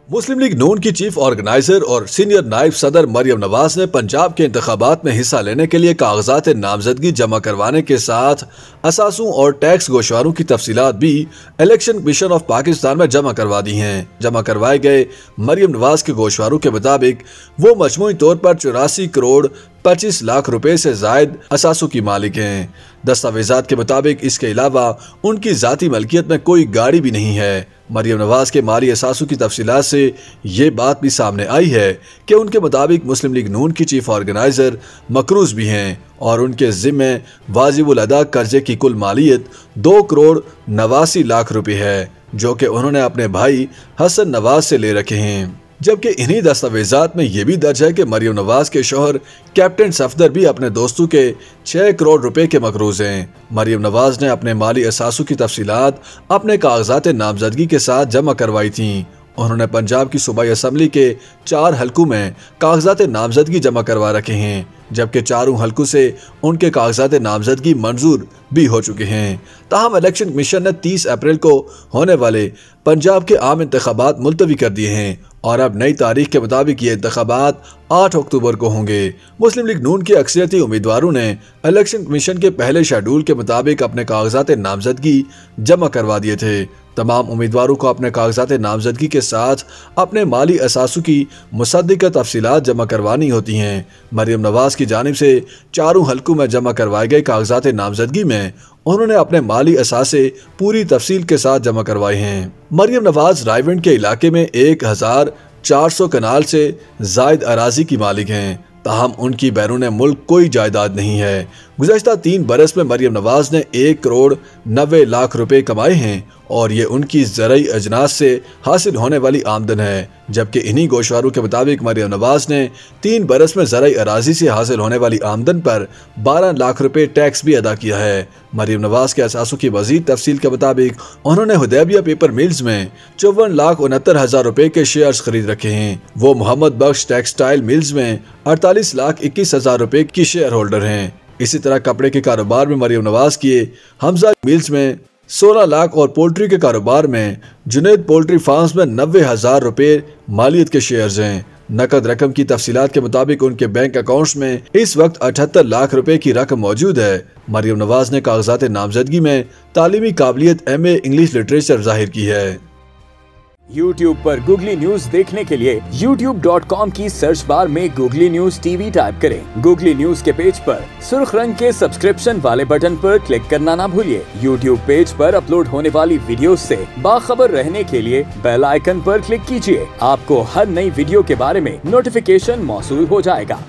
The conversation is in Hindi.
मुस्लिम लीग नून की चीफ ऑर्गेनाइजर और सीनियर नायब सदर मरियम नवाज ने पंजाब के इंतखाबात में हिस्सा लेने के लिए कागजात नामजदगी जमा करवाने के साथ असासों और टैक्स गोशवारों की तफसीलात भी इलेक्शन कमीशन ऑफ पाकिस्तान में जमा करवा दी हैं। जमा करवाए गए मरियम नवाज के गोशवारों के मुताबिक वो मजमूई तौर पर 84 करोड़ 25 लाख रुपए से जायद असासों की मालिक हैं। दस्तावेजात के मुताबिक इसके अलावा उनकी जाती मलकियत में कोई गाड़ी भी नहीं है। मरियम नवाज के माली असासों की तफसीलात से ये बात भी सामने आई है कि उनके मुताबिक मुस्लिम लीग नून की चीफ ऑर्गेनाइजर मकरूज भी हैं और उनके जिम्मे वाजिबुल अदा कर्जे की कुल मालियत 2 करोड़ 89 लाख रुपए है, जो कि उन्होंने अपने भाई हसन नवाज से ले रखे हैं। जबकि इन्हीं दस्तावेजात में यह भी दर्ज है कि मरियम नवाज के शौहर कैप्टन सफदर भी अपने दोस्तों के 6 करोड़ रुपए के मकरूज हैं। मरियम नवाज ने अपने माली असासों की तफसीलात अपने कागजात नामजदगी के साथ जमा करवाई थीं। उन्होंने पंजाब की सूबाई असम्बली के 4 हलकों में कागजात नामजदगी जमा करवा रखे हैं, जबकि 4 हलकों से उनके कागजात नामजदगी मंजूर भी हो चुके हैं। ताहम इलेक्शन कमीशन ने 30 अप्रैल को होने वाले पंजाब के आम इंतखाबात मुलतवी कर दिए हैं और अब नई तारीख के मुताबिक ये इंतखाबात 8 अक्टूबर को होंगे। मुस्लिम लीग नून के अक्सरियती उम्मीदवारों ने इलेक्शन कमीशन के पहले शेड्यूल के मुताबिक अपने कागजात नामजदगी जमा करवा दिए थे। तमाम उम्मीदवारों को अपने कागजात नामजदगी के साथ अपने माली असासों की मुसद्दिक़ा तफसीलात जमा करवानी होती हैं। मरियम नवाज की जानिब से 4 हलकों में जमा करवाए गए कागजात नामजदगी में उन्होंने अपने माली असासे पूरी तफसील के साथ जमा करवाए हैं। मरियम नवाज रायविंड के इलाके में 1400 कनाल से जायद अराजी की मालिक हैं, ताहम उनकी बैरून मुल्क कोई जायदाद नहीं है। गुज़श्ता 3 बरस में मरियम नवाज ने 1 करोड़ 90 लाख रुपए कमाए हैं और ये उनकी ज़रई अजनास से हासिल होने वाली आमदन है। जबकि इन्हीं गोशवारों के मुताबिक मरियम नवाज ने 3 बरस में ज़रई अराजी से हासिल होने वाली आमदन पर 12 लाख रुपए टैक्स भी अदा किया है। मरियम नवाज के असासों की मजीद तफसील के मुताबिक उन्होंने हुदैबिया पेपर मिल्स में 54,69,000 रुपए के शेयर्स खरीद रखे हैं। वो मोहम्मद बख्श टेक्सटाइल मिल्स में 48,21,000 रुपए की शेयर होल्डर हैं। इसी तरह कपड़े के कारोबार में मरियम नवाज की हमजा मिल्स में 16 लाख और पोल्ट्री के कारोबार में जुनैद पोल्ट्री फार्म्स में 90,000 रुपए मालियत के शेयर्स हैं। नकद रकम की तफसीलात के मुताबिक उनके बैंक अकाउंट्स में इस वक्त 78 लाख रुपए की रकम मौजूद है। मरियम नवाज ने कागजात नामजदगी में तालीमी काबिलियत MA इंग्लिश लिटरेचर जाहिर की है। YouTube पर गूगली न्यूज देखने के लिए youtube.com की सर्च बार में गूगली न्यूज TV टाइप करें। गूगली न्यूज के पेज पर सुर्ख रंग के सब्सक्रिप्शन वाले बटन पर क्लिक करना ना भूलिए। YouTube पेज पर अपलोड होने वाली वीडियोस से बाखबर रहने के लिए बेल आइकन पर क्लिक कीजिए। आपको हर नई वीडियो के बारे में नोटिफिकेशन मौसूल हो जाएगा।